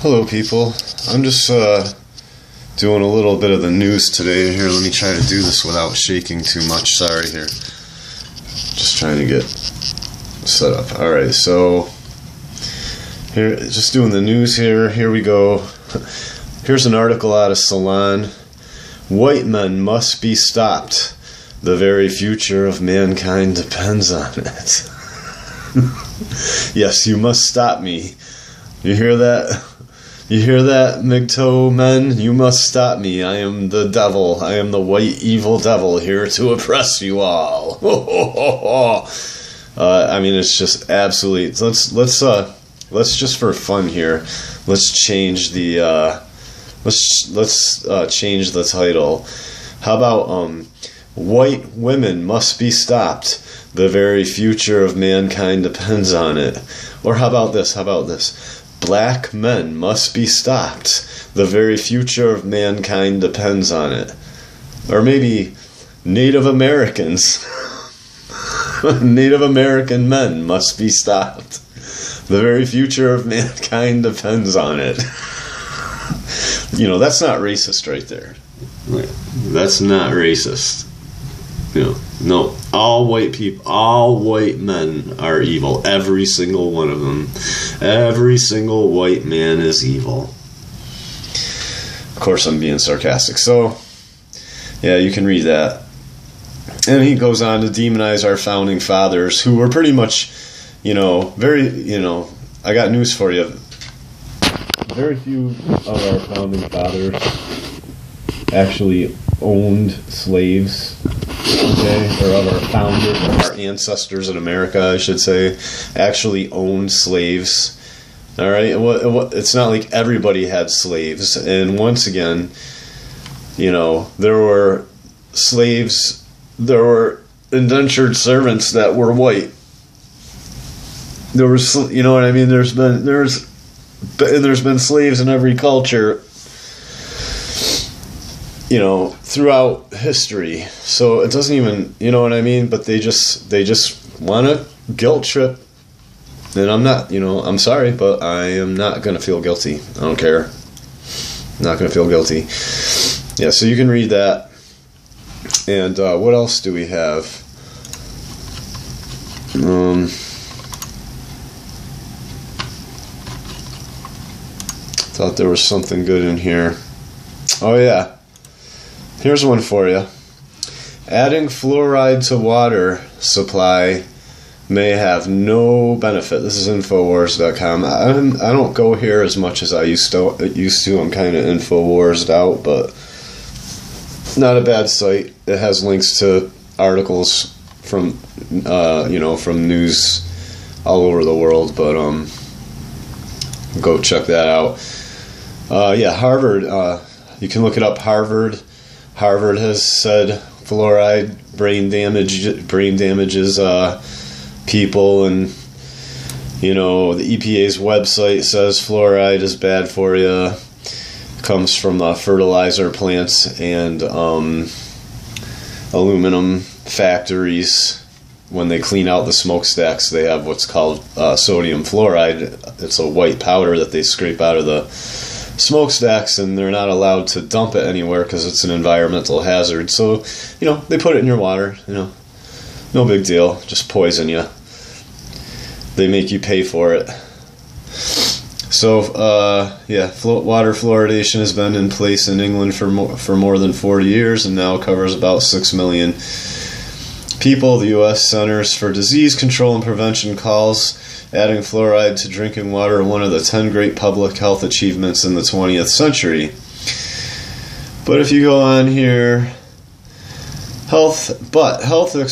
Hello people, I'm just doing a little bit of the news today. Here, let me try to do this without shaking too much. Sorry here. Just trying to get set up. Alright, so here, just doing the news here. Here we go. Here's an article out of Salon. White men must be stopped. The very future of mankind depends on it. Yes, you must stop me. You hear that? You hear that, MGTOW men? You must stop me. I am the devil. I am the white evil devil here to oppress you all. I mean, it's just absolutely. Let's just for fun here. Let's change the let's change the title. How about white women must be stopped. The very future of mankind depends on it. Or how about this? How about this? Black men must be stopped. The very future of mankind depends on it. Or maybe Native Americans. Native American men must be stopped. The very future of mankind depends on it. You know, that's not racist right there. That's not racist. No, all white people, all white men are evil. Every single one of them. Every single white man is evil. Of course, I'm being sarcastic. So, yeah, you can read that. And he goes on to demonize our founding fathers, who were pretty much, I got news for you. Very few of our founding fathers actually owned slaves. Okay, or of our founders, our ancestors in America, I should say, actually owned slaves. All right, it's not like everybody had slaves. And once again, there were slaves, there were indentured servants that were white. There was, you know what I mean? There's been slaves in every culture. Throughout history. So it doesn't even, you know what I mean? But they just want to guilt trip. And I'm not, I'm sorry, but I am not going to feel guilty. I don't care. I'm not going to feel guilty. Yeah, so you can read that. And what else do we have? Thought there was something good in here. Oh, yeah. Here's one for you. Adding fluoride to water supply may have no benefit. This is Infowars.com. I don't go here as much as I used to. I'm kind of Infowarsed out, but not a bad site. It has links to articles from from news all over the world. But go check that out. Yeah, Harvard. You can look it up. Harvard has said fluoride brain damages people, and the EPA's website says fluoride is bad for you. Comes from fertilizer plants and aluminum factories. When they clean out the smokestacks, they have what's called sodium fluoride. It's a white powder that they scrape out of the smokestacks, and they're not allowed to dump it anywhere because it's an environmental hazard. So, they put it in your water. No big deal. Just poison you. They make you pay for it. So, water fluoridation has been in place in England for more than 40 years, and now covers about 6 million people. The U.S. Centers for Disease Control and Prevention calls adding fluoride to drinking water one of the 10 great public health achievements in the 20th century. But if you go on here, health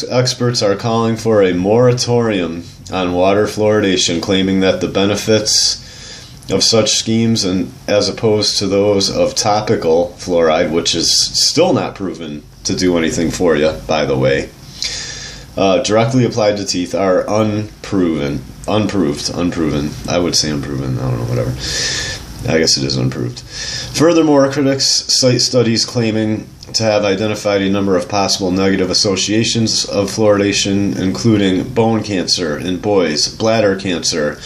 experts are calling for a moratorium on water fluoridation, claiming that the benefits of such schemes, and as opposed to those of topical fluoride, which is still not proven to do anything for you, by the way, directly applied to teeth, are unproven. I would say unproven. I don't know, whatever. I guess it is unproved. Furthermore, critics cite studies claiming to have identified a number of possible negative associations of fluoridation, including bone cancer in boys, bladder cancer,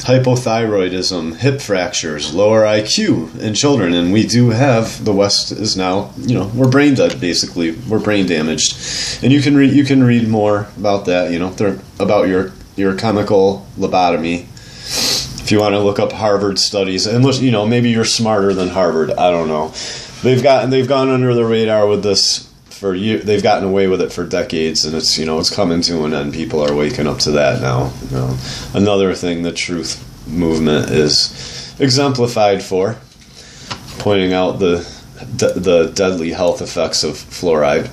hypothyroidism, hip fractures, lower IQ in children. And we do have, the West is now, we're brain dead, basically. We're brain damaged. And you can read more about that, about your chemical lobotomy. If you want to look up Harvard studies, and maybe you're smarter than Harvard, I don't know. They've gone under the radar with this for years. They've gotten away with it for decades, and it's it's coming to an end. People are waking up to that now. Another thing the truth movement is exemplified for, pointing out the deadly health effects of fluoride.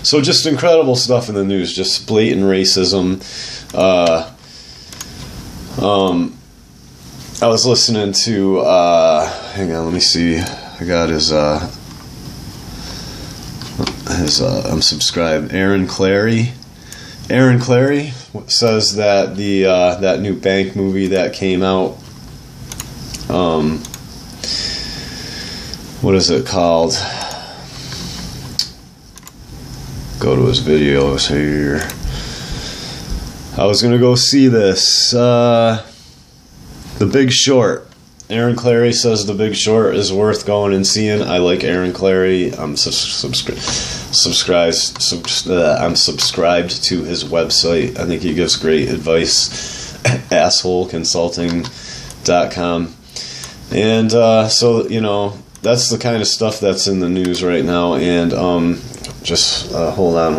So just incredible stuff in the news. Just blatant racism. I was listening to hang on, let me see. I got his I'm subscribed. Aaron Clary says that the that new bank movie that came out, what is it called? Go to his videos here. I was gonna go see this, The Big Short. Aaron Clary says The Big Short is worth going and seeing. I like Aaron Clary. I'm subscribed to his website. I think he gives great advice. assholeconsulting.com. And so that's the kind of stuff that's in the news right now. And just hold on.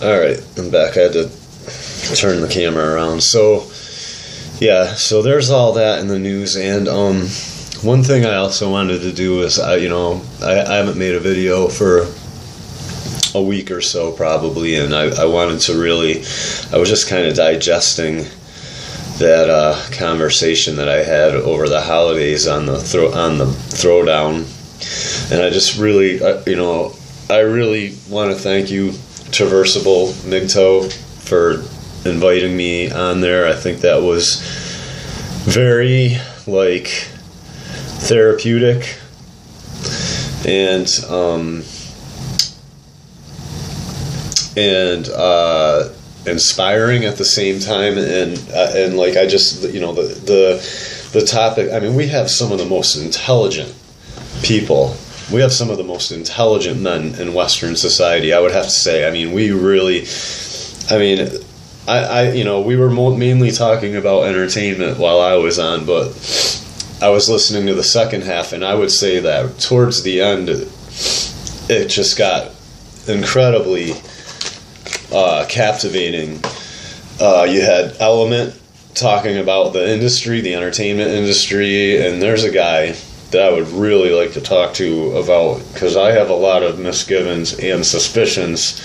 All right, I'm back. I had to turn the camera around. So yeah, so there's all that in the news. And one thing I also wanted to do is I haven't made a video for a week or so probably, and I wanted to really, I was just kind of digesting that conversation that I had over the holidays on the throwdown, and I just really I really want to thank you, Traversable MGTOW, for inviting me on there. I think that was very therapeutic and inspiring at the same time, and I just the topic. I mean, we have some of the most intelligent people. We have some of the most intelligent men in Western society, I would have to say. I mean, we really, we were mainly talking about entertainment while I was on, but I was listening to the second half, and I would say that towards the end, it just got incredibly captivating. You had Element talking about the industry, the entertainment industry, and there's a guy that I would really like to talk to about, because I have a lot of misgivings and suspicions,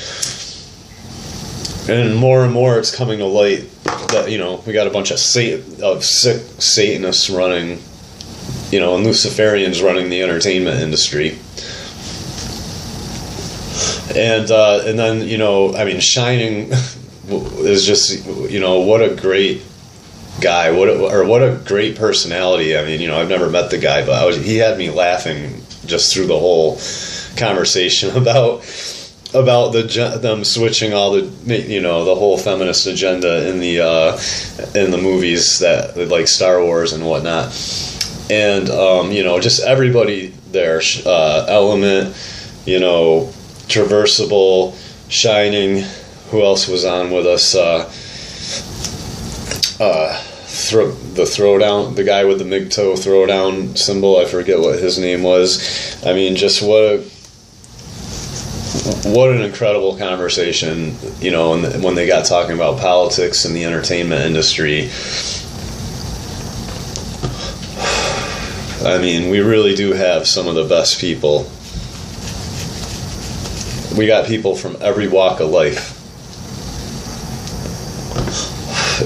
and more it's coming to light that we got a bunch of sick Satanists running, and Luciferians running the entertainment industry. And then Shining is just what a great guy, what a great personality. I mean, I've never met the guy, but he had me laughing just through the whole conversation about them switching all the the whole feminist agenda in the movies, that like Star Wars and whatnot, and just everybody there, Element, Traversable, Shining, who else was on with us? The throwdown, the guy with the MGTOW throwdown symbol, I forget what his name was. I mean, just what an incredible conversation, and when they got talking about politics and the entertainment industry. I mean, we really do have some of the best people. We got people from every walk of life.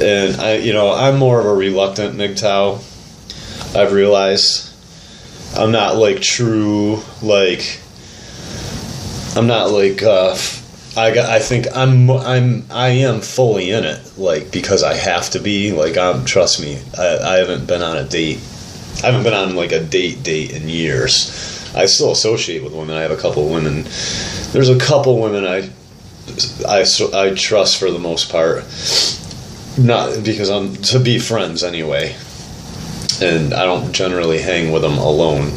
And I'm more of a reluctant MGTOW. I've realized I'm not I think I am fully in it, because I have to be. Trust me, I haven't been on a date. I haven't been on a date in years. I still associate with women. I have a couple women. There's a couple women I trust for the most part. not because I'm to be friends anyway, and I don't generally hang with them alone.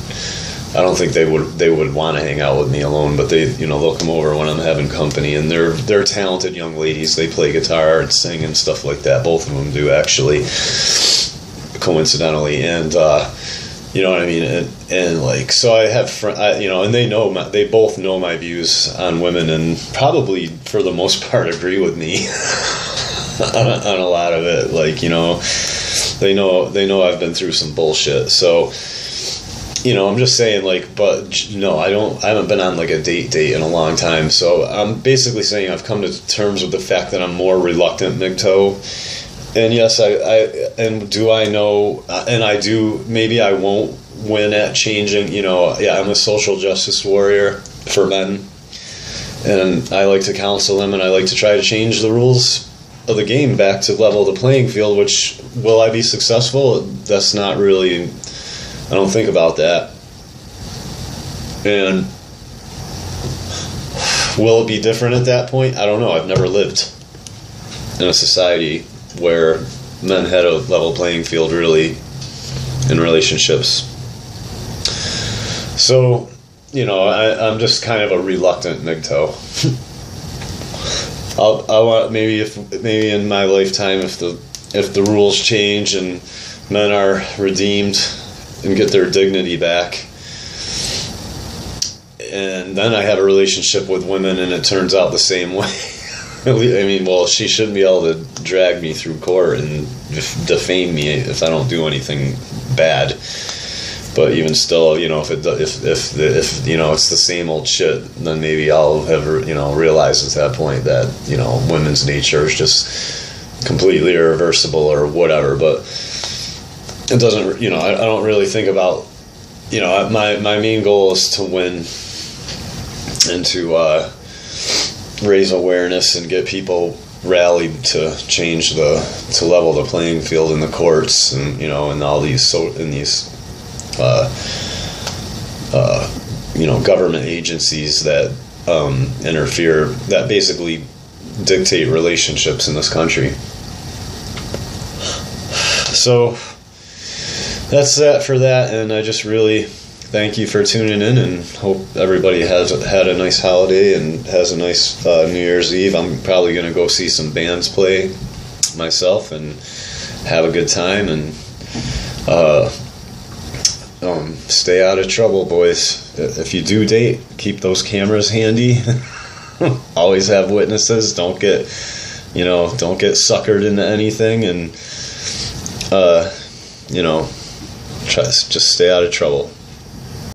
I don't think they would want to hang out with me alone, but they'll come over when I'm having company, and they're talented young ladies. They play guitar and sing and stuff like that. Both of them do, actually, coincidentally, and you know what I mean. And like, so I have and they both know my views on women, and probably for the most part agree with me on a lot of it. Like, they know I've been through some bullshit, so. I'm just saying, like, but no, I haven't been on like a date in a long time, so I'm basically saying I've come to terms with the fact that I'm more reluctant MGTOW, and yes, maybe I won't win at changing, I'm a social justice warrior for men, and I like to counsel them, and I like to try to change the rules of the game back to level the playing field, which, will I be successful? That's not really... I don't think about that. And will it be different at that point? I don't know. I've never lived in a society where men had a level playing field, really, in relationships. So, I'm just kind of a reluctant MGTOW. I want maybe in my lifetime, if the rules change and men are redeemed and get their dignity back, and then I have a relationship with women and it turns out the same way. I mean, well, she shouldn't be able to drag me through court and defame me if I don't do anything bad. But even still, if it's the same old shit, then maybe I'll have realized at that point that women's nature is just completely irreversible or whatever. But it doesn't, I don't really think about, my main goal is to win and to raise awareness and get people rallied to change to level the playing field in the courts and, and all these, government agencies that interfere, that basically dictate relationships in this country. So that's that for that, and I just really thank you for tuning in, and hope everybody has had a nice holiday and has a nice New Year's Eve. I'm probably going to go see some bands play myself and have a good time, and stay out of trouble, boys. If you do date, keep those cameras handy. Always have witnesses. Don't get suckered into anything, and just stay out of trouble.